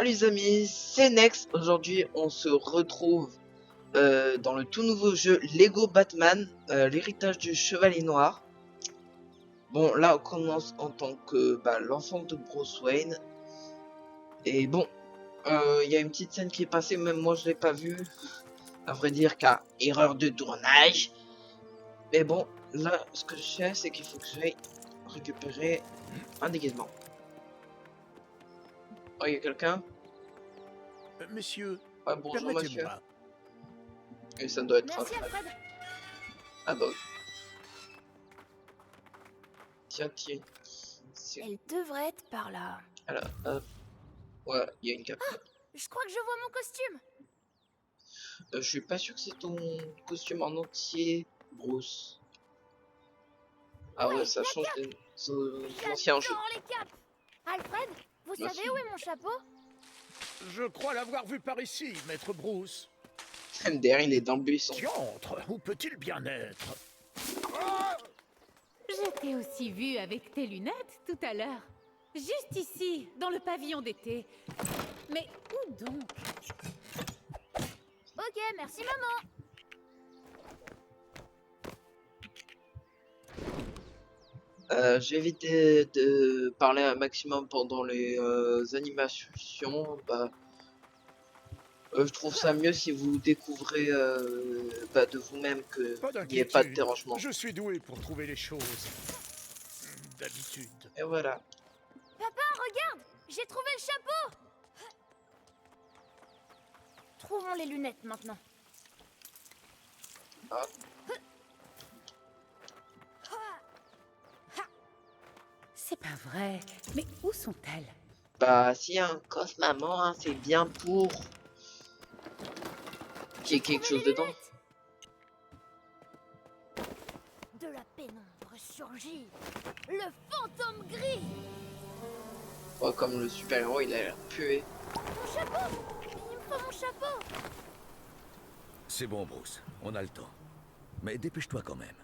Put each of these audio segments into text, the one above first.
Salut les amis, c'est Nex. Aujourd'hui on se retrouve dans le tout nouveau jeu Lego Batman, l'héritage du Chevalier Noir. Bon là on commence en tant que l'enfant de Bruce Wayne. Et bon, il y a une petite scène qui est passée, même moi je l'ai pas vue. À vrai dire car erreur de tournage. Mais bon, là ce que je sais c'est qu'il faut que j'aille récupérer un déguisement. Oh, il y a quelqu'un? Monsieur, Ah, bonjour monsieur. permettez-moi. Et ça doit être Merci Alfred. Alfred. Ah bah. Tiens. Elle devrait être par là. Alors, hop. Ouais, il y a une cape. Je crois que je vois mon costume. Je suis pas sûr que c'est ton costume en entier, Bruce. Ah ouais, ça change de l'ancien jeu. J'adore les capes. Alfred, vous Merci. savez où est mon chapeau? Je crois l'avoir vu par ici, maître Bruce. MDR, il est dans le buisson. Diantre, où peut-il bien être? Je t'ai aussi vu avec tes lunettes tout à l'heure. Juste ici, dans le pavillon d'été. Mais où donc? Ok, merci maman. J'ai évité de parler un maximum pendant les animations. Je trouve ça mieux si vous découvrez de vous-même que Pas il n'y ait pas de d'inquiétude. dérangement. Je suis doué pour trouver les choses. D'habitude. Et voilà. Papa, regarde, j'ai trouvé le chapeau. Trouvons les lunettes maintenant. Ah. C'est pas vrai. Mais où sont-elles? Bah, s'il y a un coffre maman, hein, c'est bien pour qu'il y ait quelque chose dedans. De la pénombre surgit le fantôme gris. Oh, comme le super-héros, il a l'air pué. Mon chapeau. Il me faut mon chapeau. C'est bon, Bruce, on a le temps. Mais dépêche-toi quand même.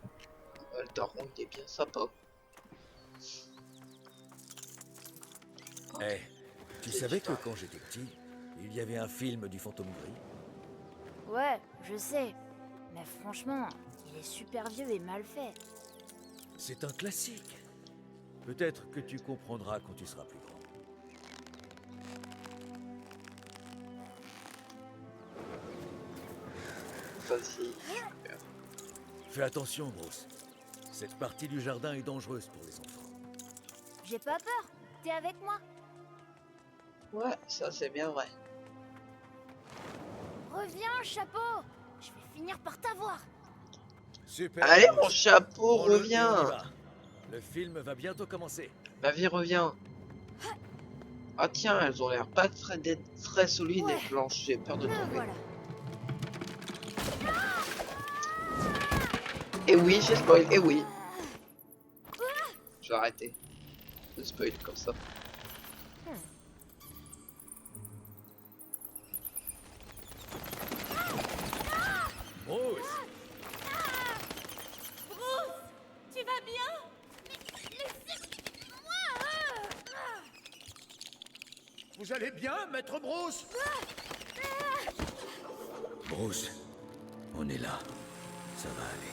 Le daron, il est bien sympa. Eh, tu savais que quand j'étais petit, il y avait un film du fantôme gris? Ouais, je sais. Mais franchement, il est super vieux et mal fait. C'est un classique. Peut-être que tu comprendras quand tu seras plus grand. Vas-y. Fais attention, Bruce. Cette partie du jardin est dangereuse pour les enfants. J'ai pas peur. T'es avec moi. Ouais, ça c'est bien vrai. Reviens, chapeau. Je vais finir par t'avoir. Super. Allez, Bruce. mon chapeau, Prends-le et on y reviens. va. Le film va bientôt commencer. Ma vie revient. Ah tiens, elles ont l'air pas d'être très solides Ouais. les planches. J'ai peur de Me tomber. voilà. Et oui, j'ai spoil. Et oui. Je vais arrêter de spoil comme ça. Bruce, Tu vas bien? Vous allez bien, maître Bruce? Bruce, on est là. Ça va aller.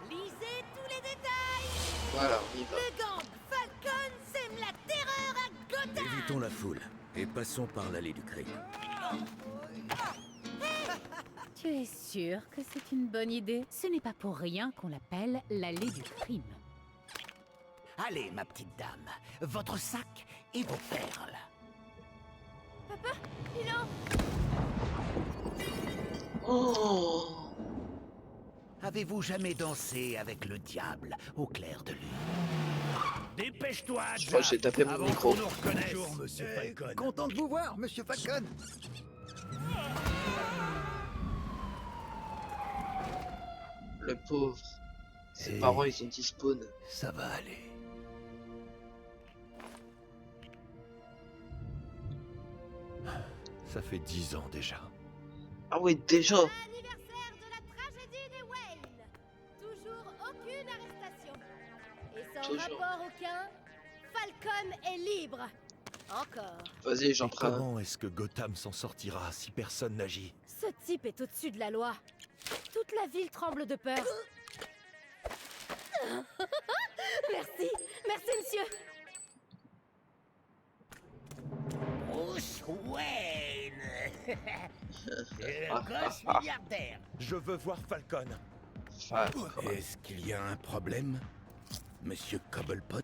Lisez tous les détails. Voilà, on y va. Le gang Falcon sème la terreur à Gotham. Évitons la foule et passons par l'allée du crime. Tu es sûr que c'est une bonne idée? Ce n'est pas pour rien qu'on l'appelle l'allée du crime. Allez, ma petite dame, votre sac et vos perles. Oh, Avez-vous jamais dansé avec le diable au clair de lune? Dépêche-toi, je crois que j'ai tapé mon avant micro. qu'on nous reconnaisse. Bonjour, monsieur Falcon. Content de vous voir, monsieur Falcon. Le pauvre. Ses Et parents, ils ont dit spawn. ça va aller. Ça fait 10 ans déjà. Ah ouais, déjà. Anniversaire de la tragédie des Wayne. Toujours aucune arrestation. Et sans Toujours. rapport aucun, Falcon est libre. Encore. Vas-y, j'en Et prends un. comment est-ce que Gotham s'en sortira si personne n'agit? Ce type est au-dessus de la loi. Toute la ville tremble de peur. Merci. Merci, monsieur. Bruce Wayne. Le gosse milliardaire. Je veux voir Falcon. Ah, Est-ce qu'il y a un problème, Monsieur Cobblepot?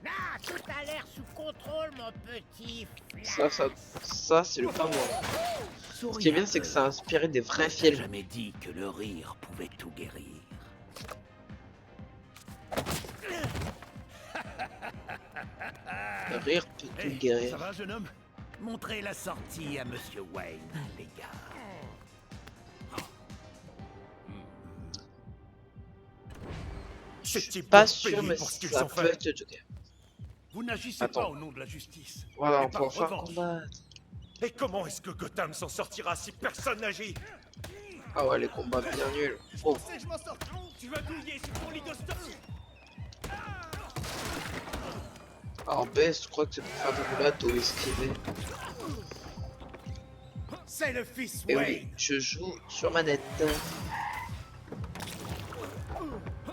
Ah, tout a l'air sous contrôle, mon petit ça c'est le pas moi. Ce qui est bien, c'est que ça a inspiré des vrais J'ai films. jamais dit que le rire pouvait tout guérir. Le rire peut tout guérir. Ça va, jeune homme? Montrez la sortie à Monsieur Wayne, les gars. Ce type Pas doit sûr, payer mais pour ce qu'ils ça ont peut fait. être le Joker. Vous n'agissez Attends. pas au nom de la justice. Voilà, mais on peut par enfin revanche. combattre. Et comment est-ce que Gotham s'en sortira si personne n'agit? Ah ouais, les combats bien nuls. Oh, Je m'en sors. Tu vas douiller sur ton lit de stock. alors baisse, je crois que c'est pour faire des roulades ou esquiver. C'est le fils Et Wayne. oui, je joue sur manette.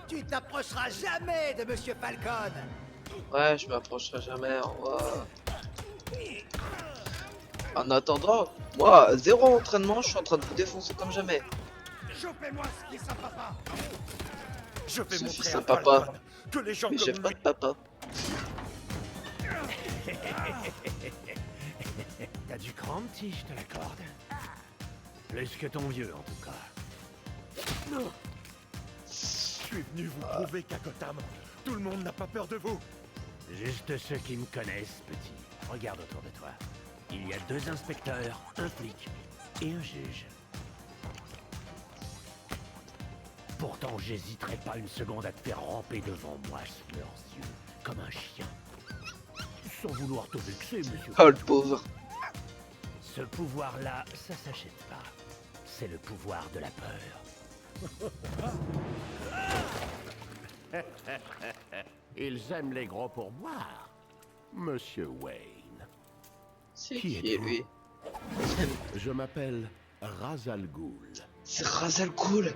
Tu t'approcheras jamais de Monsieur Falcon. Ouais, je m'approcherai jamais. Au revoir. En attendant, moi, zéro entraînement, je suis en train de vous défoncer comme jamais. Chopez-moi ce qui est sa papa. Je vais Ce montrer fils à à papa. Falcon que les gens Mais j'ai comme pas lui... de papa. T'as du cran, petit, je te l'accorde. Plus que ton vieux, en tout cas. Je suis venu vous prouver qu'à Gotham, tout le monde n'a pas peur de vous. Juste ceux qui me connaissent, petit. Regarde autour de toi. Il y a 2 inspecteurs, un flic et un juge. Pourtant, j'hésiterai pas une seconde à te faire ramper devant moi sous leurs yeux, comme un chien. Sans vouloir te vexer, monsieur. Oh le pauvre. Ce pouvoir-là, ça s'achète pas. C'est le pouvoir de la peur. Ils aiment les gros pourboires, Monsieur Wayne. C'est Qui qui êtes-vous? lui? Je m'appelle Ra's al Ghul. C'est Ra's al Ghul.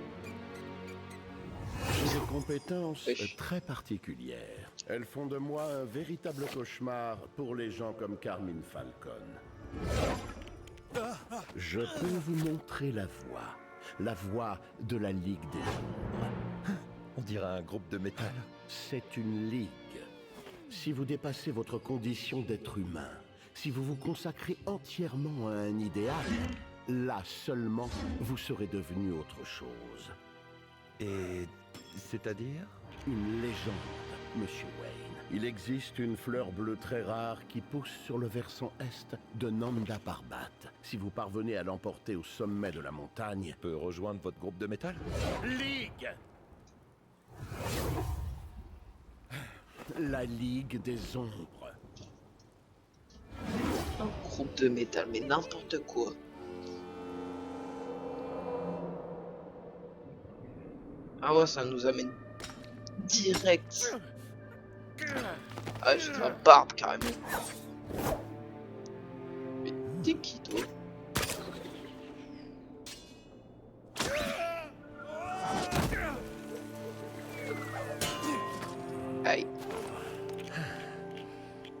J'ai des compétences Oui. très particulières. Elles font de moi un véritable cauchemar pour les gens comme Carmine Falcon. Je peux vous montrer la voie de la Ligue des Ombres. On dirait un groupe de métal. C'est une ligue. Si vous dépassez votre condition d'être humain, si vous vous consacrez entièrement à un idéal, là seulement vous serez devenu autre chose. Et... c'est-à-dire? Une légende, Monsieur Wayne. Il existe une fleur bleue très rare qui pousse sur le versant est de Nanda Parbat. Si vous parvenez à l'emporter au sommet de la montagne... Je peux rejoindre votre groupe de métal? Ligue! La Ligue des Ombres. Un groupe de métal, mais n'importe quoi. Ah ouais, ça nous amène direct. Ah, j'ai de la barbe carrément. Mais t'es qui toi? Aïe.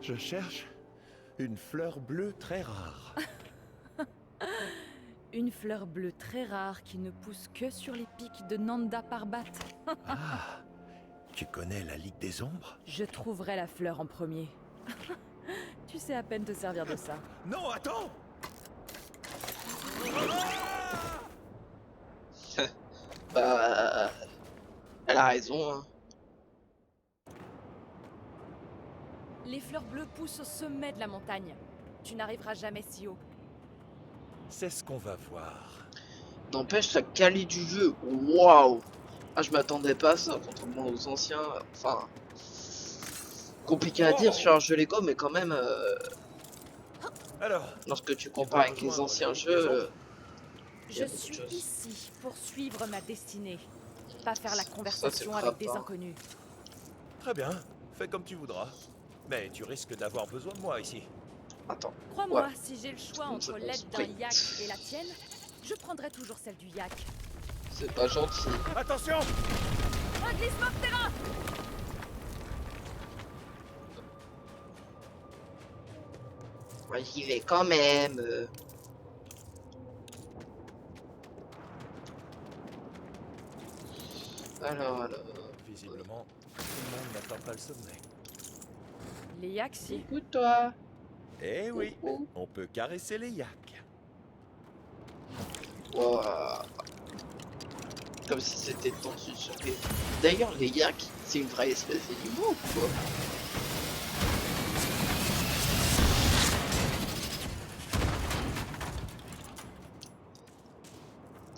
Je cherche une fleur bleue très rare. Une fleur bleue très rare qui ne pousse que sur les pics de Nanda Parbat. Ah, tu connais la Ligue des Ombres? Je trouverai la fleur en premier. Tu sais à peine te servir de ça. Non, attends! Bah... Elle a raison, hein. Les fleurs bleues poussent au sommet de la montagne. Tu n'arriveras jamais si haut. C'est ce qu'on va voir. N'empêche, ça quali du jeu. Waouh! Ah, je m'attendais pas à ça, contrairement aux anciens. Enfin... Compliqué à dire sur un jeu Lego, mais quand même... Alors, lorsque tu compares avec les anciens jeux... Je suis ici pour suivre ma destinée. Pas faire la Ça, conversation c'est avec des frappant. inconnus. très bien, fais comme tu voudras. Mais tu risques d'avoir besoin de moi ici. Attends. Crois-moi, Ouais. si j'ai le choix Comme entre ça, l'aide d'un sprint. yak et la tienne, je prendrai toujours celle du yak. C'est pas gentil. Attention! Un glissement de terrain! Moi, j'y vais quand même. Alors. Visiblement, tout le monde n'atteint pas le sommet. Les yaks, si. Écoute-toi. Eh oui, Oh, on peut caresser les yaks. oh. Ouah. Comme si c'était tendu sur les... D'ailleurs, les yaks, c'est une vraie espèce d'animaux, quoi.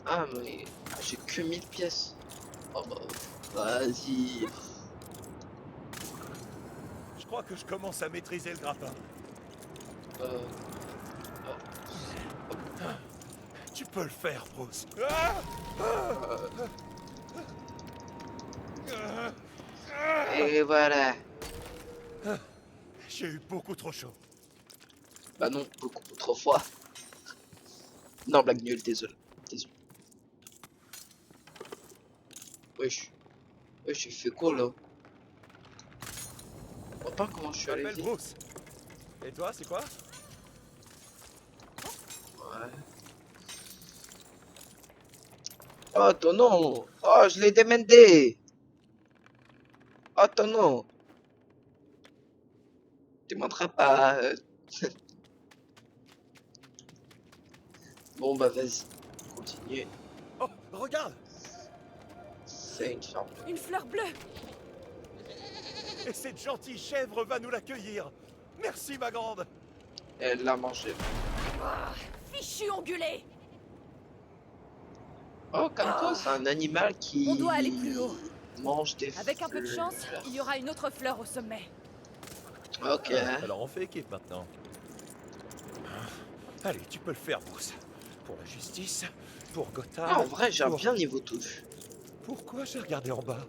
Ah, mais j'ai que 1000 pièces. Oh bah, vas-y. Je crois que je commence à maîtriser le grappin. Euh, Tu peux le faire, Bruce. Ah! et voilà. J'ai eu beaucoup trop chaud. Bah non, beaucoup trop froid. Non, blague nulle, désolé. Désolé. Wesh. Wesh, il fait quoi là? Je vois pas comment je suis Je allé m'appelle vite. Bruce. Et toi, c'est quoi? Ouais. Oh, ton nom! Oh, je l'ai démendé! Oh, ton nom! Tu m'entras pas. Bon, bah vas-y. Continue. Oh, regarde! C'est une ferme. Une fleur bleue! Et cette gentille chèvre va nous l'accueillir. Merci, ma grande. Elle l'a mangé. Fichu ongulé! Oh, calme-toi, c'est un animal qui... On doit aller plus haut. mange des Avec un peu de chance, fleurs. il y aura une autre fleur au sommet. Ok. Alors on fait équipe maintenant. Allez, tu peux le faire, Bruce. Pour la justice, pour Gotham. Ah, en vrai, j'ai pour- bien niveau touche. Pourquoi j'ai regardé en bas?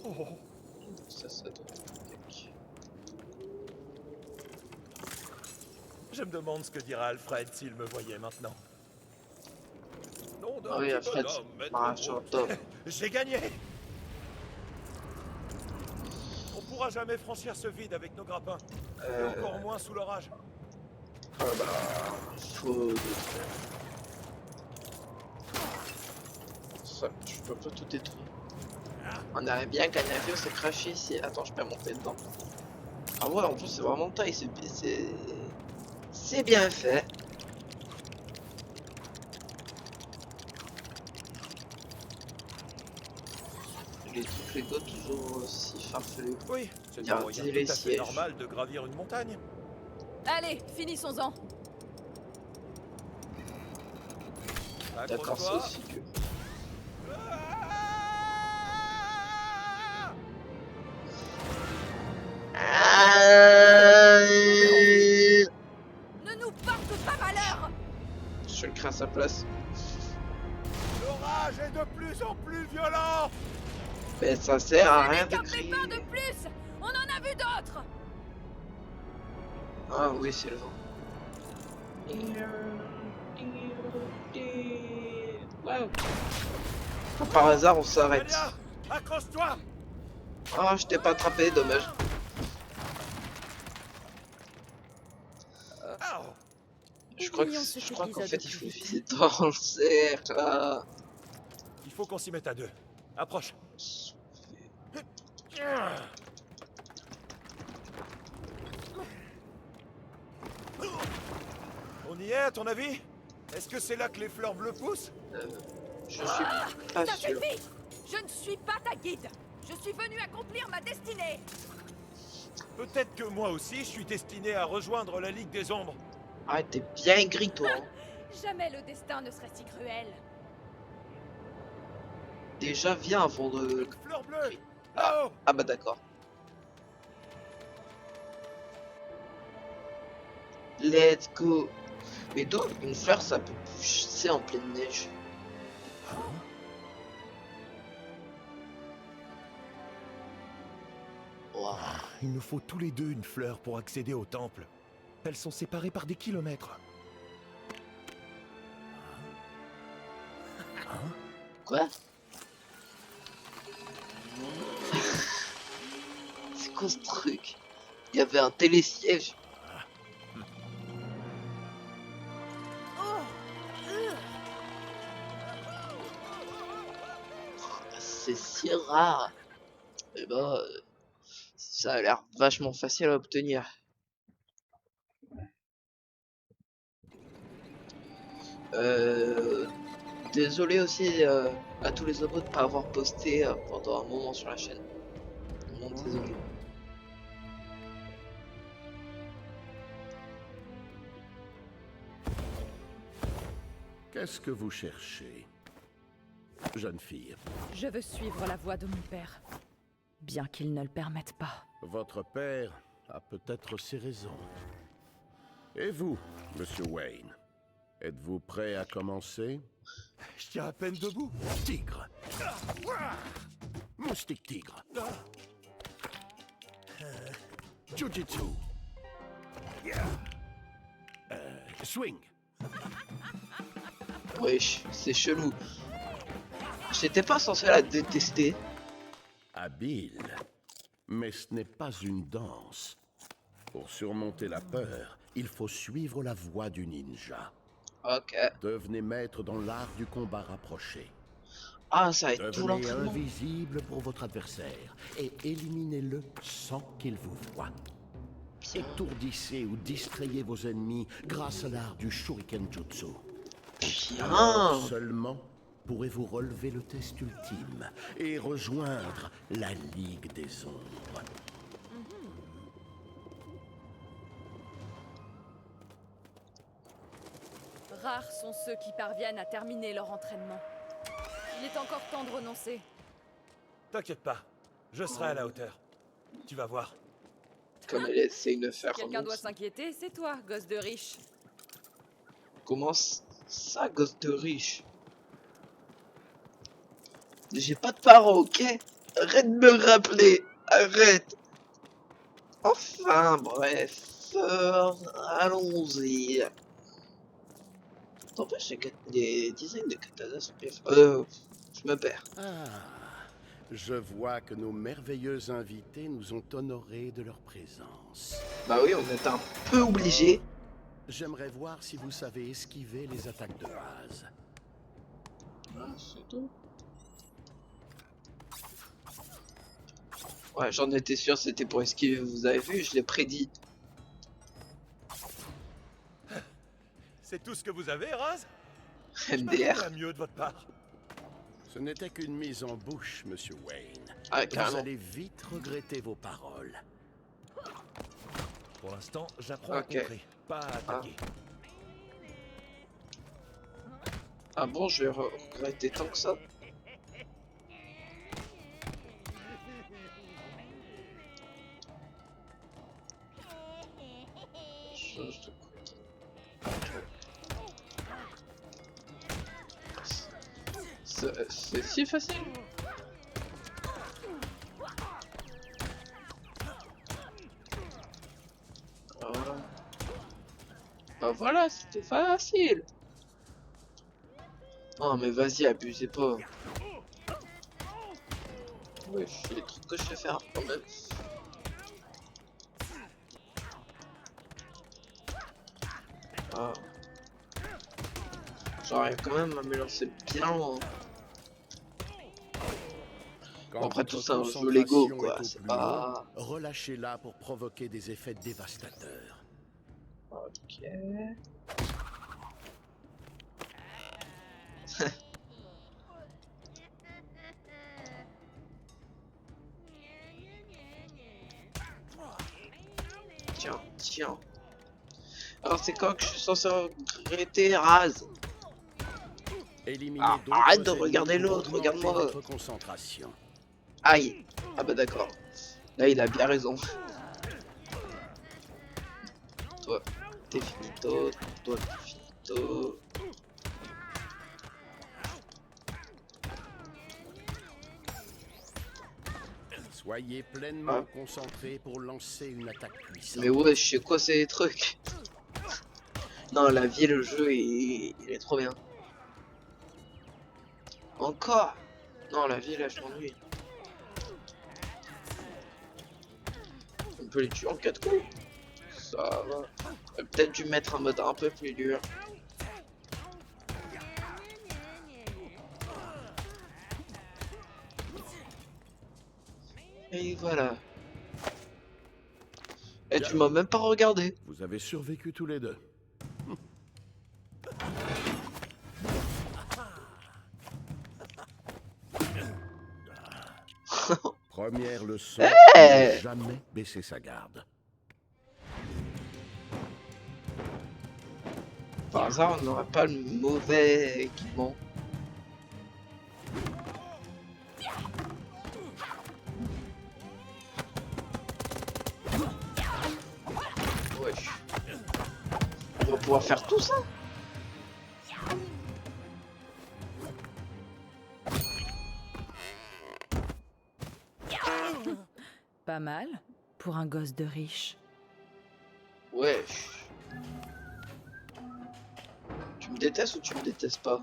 Oh. Ça doit être... Je me demande ce que dirait Alfred s'il me voyait maintenant. Non, Ah oui, Alfred, marchand d'homme. J'ai gagné! On pourra jamais franchir ce vide avec nos grappins. Et encore moins sous l'orage. Ah bah... Faut... Ça, tu peux pas tout détruire. On aurait bien qu'un avion s'est craché ici. Attends, je peux monter dedans. Ah ouais, en plus, c'est vraiment taille. C'est bien fait. Les trucs Lego toujours aussi farfelus. Oui, c'est Il y a un un moyen télé tout à fait siège. normal de gravir une montagne. Allez, finissons-en. D'accord, c'est Accroche-toi. aussi que... Ne nous porte pas malheur! Je le crains à sa place. L'orage est de plus en plus violent. Mais ça sert à Ce rien n'est de qu'un crier. pépin de plus! On en a vu d'autres! Ah oui, c'est le vent. Wow. Par hasard, on s'arrête. Alia, accroche-toi. Ah, je t'ai pas attrapé, dommage. Ah, Je crois Oublions cet qu'en épisode fait, il plus faut vite. viser dans le cercle. Ah. il faut qu'on s'y mette à deux. Approche. On y est, à ton avis? Est-ce que c'est là que les fleurs bleues poussent? Je suis pas Ça sûr. suffit! Je ne suis pas ta guide! Je suis venu accomplir ma destinée! Peut-être que moi aussi, je suis destiné à rejoindre la Ligue des Ombres. Ah, t'es bien gris, toi. Hein. Jamais le destin ne serait si cruel. Déjà, viens avant de... Fleurs bleues. Ah. Là-haut. Ah bah d'accord. Let's go. Mais d'où une fleur, ça peut pousser en pleine neige. Waouh. Il nous faut tous les deux une fleur pour accéder au temple. Elles sont séparées par des kilomètres. Quoi? C'est quoi ce truc? Il y avait un télésiège. C'est si rare. Et ben, ça a l'air vachement facile à obtenir. Désolé aussi à tous les abonnés de pas avoir posté pendant un moment sur la chaîne. Vraiment désolé. Qu'est-ce que vous cherchez, jeune fille? Je veux suivre la voie de mon père. Bien qu'il ne le permette pas. Votre père a peut-être ses raisons. Et vous, monsieur Wayne, êtes-vous prêt à commencer? Je tiens à peine debout. Tigre. Moustique tigre. Jujitsu. Swing. Wesh, c'est chelou. J'étais pas censé la détester. Habile. Mais ce n'est pas une danse. Pour surmonter la peur, il faut suivre la voie du ninja. Ok. Devenez maître dans l'art du combat rapproché. Ah, ça va être tout Devenez l'entraînement. invisible pour votre adversaire et éliminez-le sans qu'il vous voie. Étourdissez ou distrayez vos ennemis grâce à l'art du Shuriken Jutsu. Bien. Seulement pourrez-vous relever le test ultime et rejoindre la Ligue des Ombres. Rares sont ceux qui parviennent à terminer leur entraînement. Il est encore temps de renoncer. T'inquiète pas, je serai à la hauteur. Tu vas voir. Comme elle essaie de faire Quelqu'un doit renoncer. s'inquiéter, c'est toi, gosse de riche. Comment ça, gosse de riche? J'ai pas de parents, ok? Arrête de me rappeler. Arrête. Enfin, bref. Allons-y. T'empêches, les designs de katana sont bien faits. Je me perds. Ah, je vois que nos merveilleux invités nous ont honorés de leur présence. Bah oui, on est un peu obligé. J'aimerais voir si vous savez esquiver les attaques de base. C'est tout. Ouais, j'en étais sûr, c'était pour esquiver, vous avez vu, je l'ai prédit. C'est tout ce que vous avez, Raz? MDR. Mieux de votre part. Ce n'était qu'une mise en bouche, monsieur Wayne. Ah, Vous carrément. allez vite regretter vos paroles. Pour l'instant, j'apprends Ok. à contrer, pas à attaquer. Ah bon, je vais regretter tant que ça. Change de côté. C'est si facile. Bah voilà, c'était facile. Oh mais vas-y, abusez pas. Ouais, les trucs que je sais faire quand même. Ah. J'arrive quand même à me lancer bien loin. Quand Bon, après votre tout ça, un jeu concentration Lego est quoi, au c'est plus pas... haut, relâchez-la pour provoquer des effets dévastateurs. Ok... Tiens, tiens. Alors c'est quand que je suis censé regretter Raz? Éliminez Ah, d'autres arrête de ennemis regarder pour l'autre, augmenter regarde-moi. votre concentration. Aïe. Ah bah d'accord. Là il a bien raison. Toi, t'es finito. Toi, t'es finito. Soyez pleinement Ah. concentré pour lancer une attaque puissante. Mais ouais, je sais quoi ces trucs. Non, la vie, le jeu, il est trop bien. Encore? Non, la vie, là, je m'ennuie. On peut les tuer en 4 coups. Ça va. J'aurais peut-être dû mettre un mode un peu plus dur. Et voilà. Et tu m'as même pas regardé. Vous avez survécu tous les deux. Première leçon, Hey ne jamais baisser sa garde. Par hasard, on n'aurait pas le mauvais équipement. Wesh. On va pouvoir faire tout ça? Pas mal pour un gosse de riche. Wesh. Tu me détestes ou tu me détestes pas?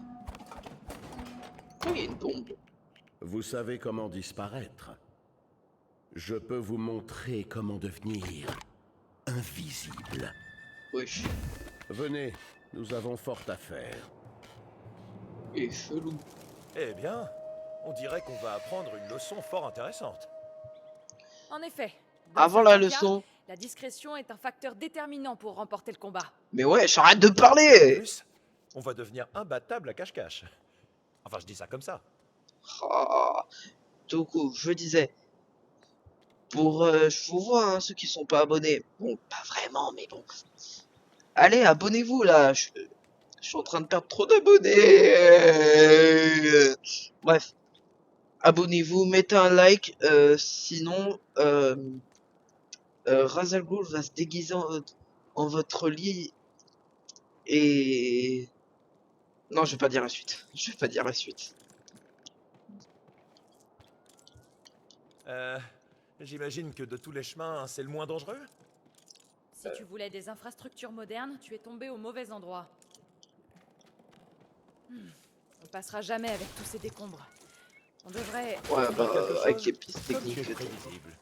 Oh, il y a une bombe. Vous savez comment disparaître. Je peux vous montrer comment devenir invisible. Wesh. Venez, nous avons fort à faire. Il est chelou. Eh bien, on dirait qu'on va apprendre une leçon fort intéressante. En effet. dans Avant la certains cas, leçon. la discrétion est un facteur déterminant pour remporter le combat. Mais wesh, arrête de En parler! plus, on va devenir imbattable à cache-cache. Enfin, je dis ça comme ça. Oh. Du coup, je disais. Pour, je vous vois, hein, ceux qui sont pas abonnés. Bon, pas vraiment, mais bon. Allez, abonnez-vous là. Je suis en train de perdre trop d'abonnés. Bref. Abonnez-vous, mettez un like. Sinon, Ra's al Ghul va se déguiser en votre lit. Et... Non, je vais pas dire la suite. Je vais pas dire la suite. J'imagine que de tous les chemins, c'est le moins dangereux. Si tu voulais des infrastructures modernes, tu es tombé au mauvais endroit. On passera jamais avec tous ces décombres. On devrait... Ouais, bah, Quelque chose avec les pistes comme tu es techniques. prévisible.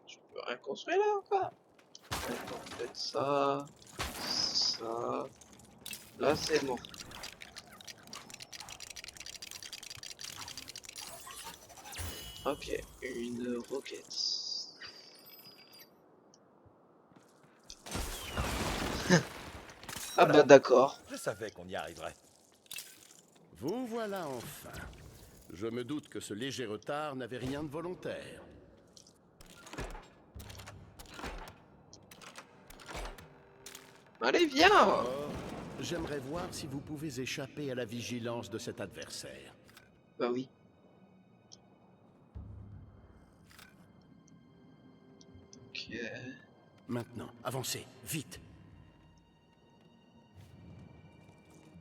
Je peux rien construire là encore. Attends, peut-être ça. Ça. Là, c'est mort. Ok, une roquette. Ah bah d'accord. Je savais qu'on y arriverait. Vous voilà enfin. Je me doute que ce léger retard n'avait rien de volontaire. Allez, viens. Or, j'aimerais voir si vous pouvez échapper à la vigilance de cet adversaire. Bah oui. Ok. Maintenant, avancez, vite.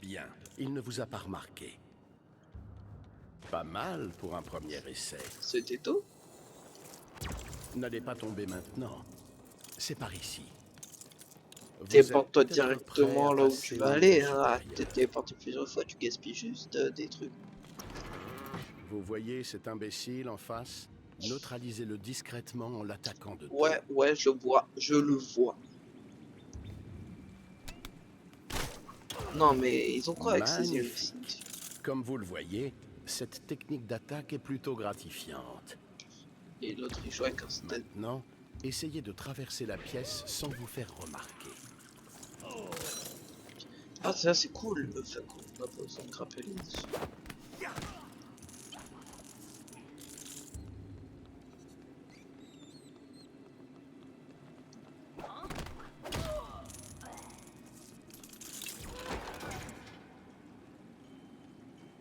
Bien, il ne vous a pas remarqué. Pas mal pour un premier essai. C'était tôt. N'allez pas tomber maintenant. C'est par ici. Vous Téléporte-toi êtes peut-être directement prêt à là où passer tu au vas niveau aller. Hein. Ah, supérieur. t'es téléporté plusieurs fois, tu gaspilles juste des trucs. Vous voyez cet imbécile en face? Neutralisez-le discrètement en l'attaquant de dos. Ouais, ouais, je vois, je le vois. Non, mais ils ont quoi avec ces Magnifique. élixirs? Comme vous le voyez, cette technique d'attaque est plutôt gratifiante. Et l'autre, il joue avec un stade. Maintenant, essayez de traverser la pièce sans vous faire remarquer. Ah, ça, c'est cool, le fait qu'on n'a pas besoin de grappeler dessus.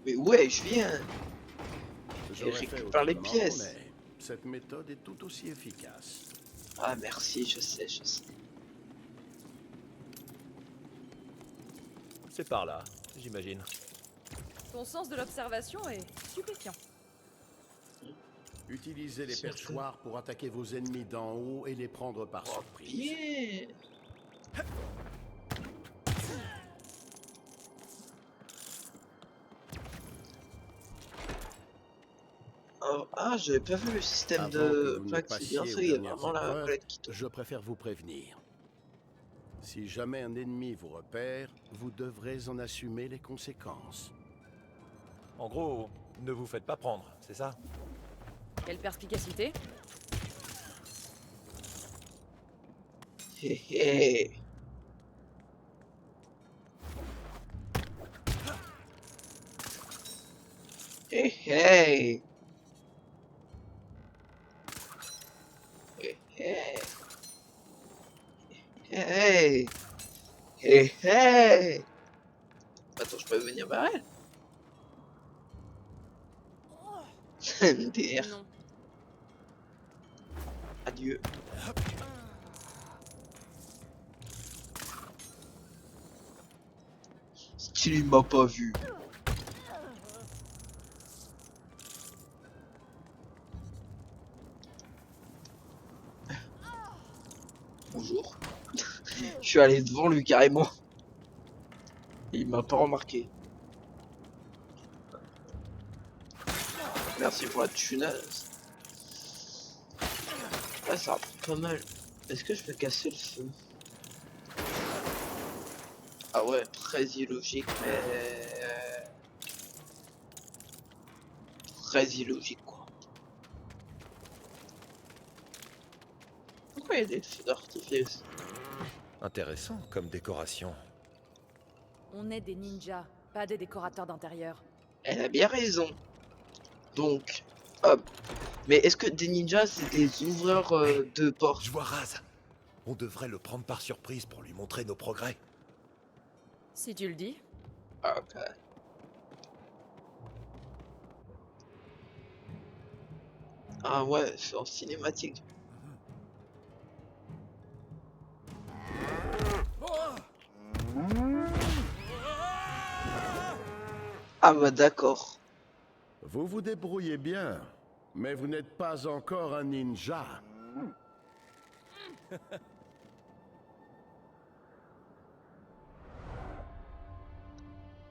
Mais ouais, je viens. J'aurais récupère fait les autrement, pièces. mais cette méthode est tout aussi efficace. Ah, merci, je sais, je sais. C'est par là, j'imagine. Ton sens de l'observation est stupéfiant. Utilisez les Surtout. perchoirs pour attaquer vos ennemis d'en haut et les prendre par surprise. Yeah. Oh, ah, j'avais pas vu le système Avant que de vous ne plaque, c'est bien passiez ça, aux il y a dernières vraiment la épreuves, collecte qui tombe. je préfère vous prévenir. Si jamais un ennemi vous repère, vous devrez en assumer les conséquences. En gros, ne vous faites pas prendre, c'est ça? Quelle perspicacité. Hé hé. Hé hé. Hé hé. Hé hé. Hé hé. Attends, je peux venir vers elle? MDR. Non. Adieu. Style, il m'a pas vu. Bonjour. Je suis allé devant lui carrément. Et il m'a pas remarqué. Merci pour la tunasse. Ah, ça rapporte pas mal. Est-ce que je peux casser le feu? Ah ouais, très illogique, mais... Très illogique, quoi. Pourquoi il y a des feux d'artifice? Intéressant comme décoration. On est des ninjas, pas des décorateurs d'intérieur. Elle a bien raison. Donc, hop. Mais est-ce que des ninjas, c'est des ouvreurs de portes? Je vois Raz. On devrait le prendre par surprise pour lui montrer nos progrès. Si tu le dis. Ah, ok. Ah ouais, c'est en cinématique. Ah bah d'accord. Vous vous débrouillez bien, mais vous n'êtes pas encore un ninja.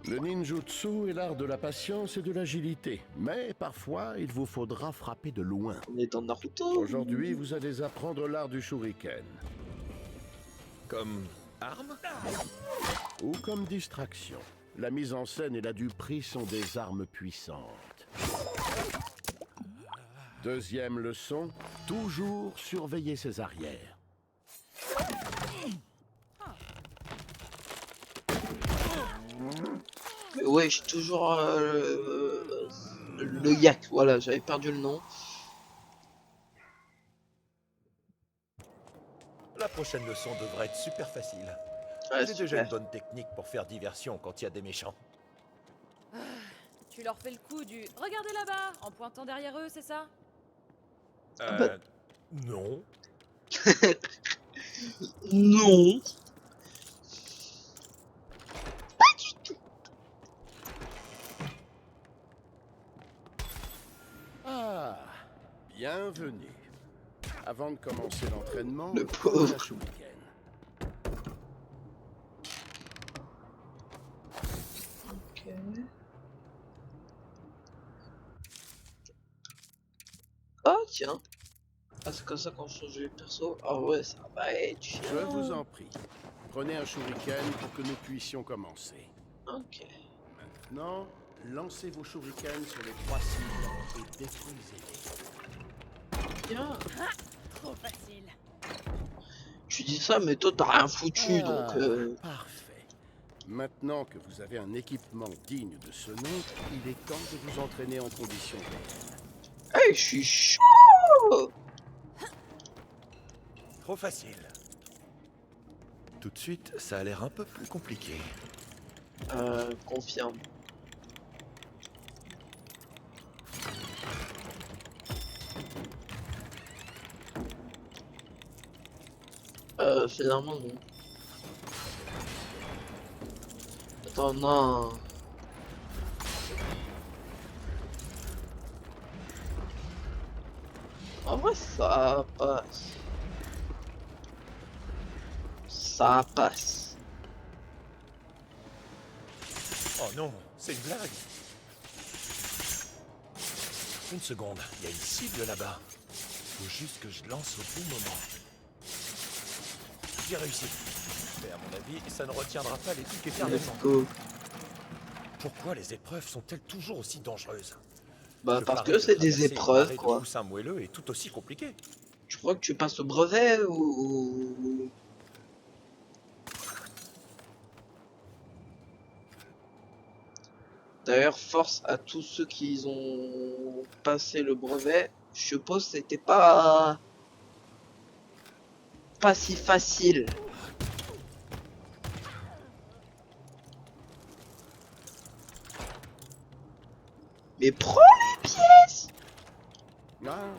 Le ninjutsu est l'art de la patience et de l'agilité, mais parfois il vous faudra frapper de loin. On est dans Naruto. Aujourd'hui, vous allez apprendre l'art du shuriken, Comme arme? ou comme distraction. La mise en scène et la duperie sont des armes puissantes. Deuxième leçon, toujours surveiller ses arrières. Ouais, j'ai toujours le yak. Voilà, j'avais perdu le nom. La prochaine leçon devrait être super facile. Ouais, J'ai déjà super. une bonne technique pour faire diversion quand il y a des méchants. Tu leur fais le coup du « Regardez là-bas » en pointant derrière eux, c'est ça? Non. Non. Ah, bienvenue. Avant de commencer l'entraînement, Le prenez pauvre. la shuriken. Ok. Oh tiens. Ah c'est comme ça qu'on change les persos. Ah ouais, ça va être chiant. Je vous en prie. Prenez un shuriken pour que nous puissions commencer. Ok. Maintenant, lancez vos shurikens sur les 3 cibles et détruisez-les. Bien. Trop facile. Tu dis ça, mais toi t'as rien foutu, donc. Parfait. Maintenant que vous avez un équipement digne de ce nom, il est temps de vous entraîner en conditions réelles. Hey, je suis chaud. Trop facile. Tout de suite, ça a l'air un peu plus compliqué. Confirme. Finalement non. Attends, non. En vrai, ça passe. ça passe. Oh non, c'est une blague. Une seconde, il y a une cible là-bas. Faut juste que je lance au bon moment. J'ai réussi. Mais à mon avis, ça ne retiendra pas les trucs éternellement. Let's go. Pourquoi les épreuves sont-elles toujours aussi dangereuses? Bah Je parce parie que c'est des traverser une épreuves marée de quoi. coussin moelleux est tout aussi compliqué. Tu crois que tu passes au brevet ou... D'ailleurs, force à tous ceux qui ont passé le brevet. Je suppose que c'était pas si facile. Mais prends les pièces. Ah,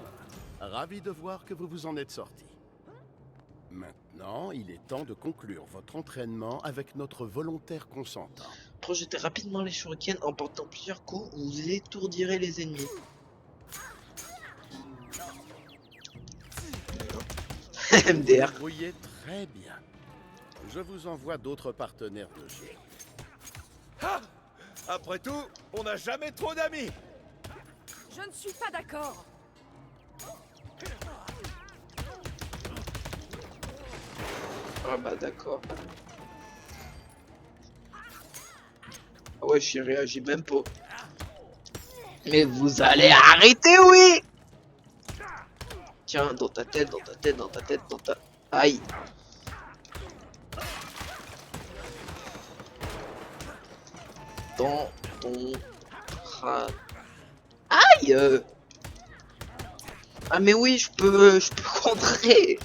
ravi de voir que vous vous en êtes sorti. Maintenant, il est temps de conclure votre entraînement avec notre volontaire consentant. Projetez rapidement les shurikens en portant plusieurs coups, vous étourdirez les ennemis. MDR. Vous brouillez très bien. Je vous envoie d'autres partenaires de jeu. Ah! Après tout, on n'a jamais trop d'amis. Je ne suis pas d'accord. Ah bah d'accord. Ah ouais, j'y réagis même pas. Mais vous allez arrêter, oui. Tiens, dans ta tête, dans ta tête, dans ta tête, dans ta... Aïe. Dans ton crâne. Aïe. Ah mais oui, je peux contrer.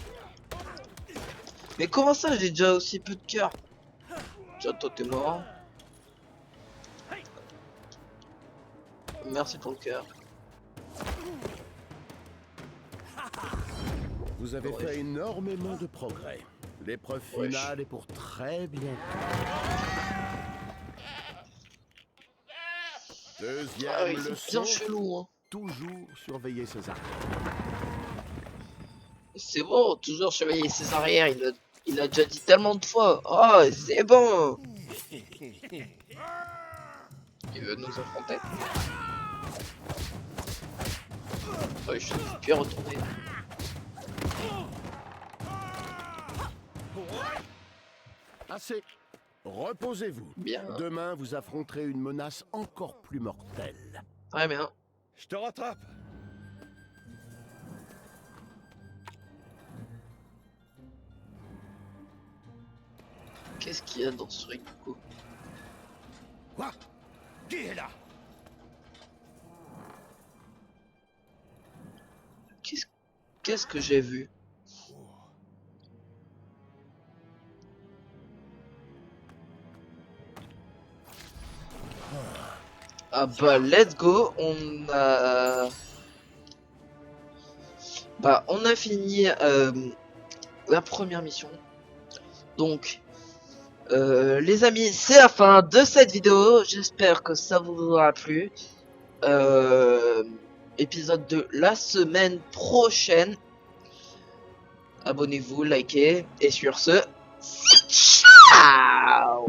Mais comment ça, j'ai déjà aussi peu de cœur? Tiens, toi t'es mort. Merci pour le cœur. Vous avez fait énormément de progrès. L'épreuve finale est pour très bientôt. Deuxième Ils sont leçon, bien chelous, hein. toujours surveiller ses arrières. C'est bon, toujours surveiller ses arrières, il a déjà dit tellement de fois. Oh, c'est bon. Il veut nous affronter. Ouais, je suis bien retourné. Assez. Reposez-vous. Bien. Demain, vous affronterez une menace encore plus mortelle. Très bien. Je te rattrape. Qu'est-ce qu'il y a dans ce Rico? Quoi? Qui est là? Qu'est-ce que j'ai vu? Ah bah let's go, on a fini la première mission. Donc les amis, c'est la fin de cette vidéo. J'espère que ça vous aura plu. Épisode de la semaine prochaine. Abonnez-vous, likez et sur ce, ciao.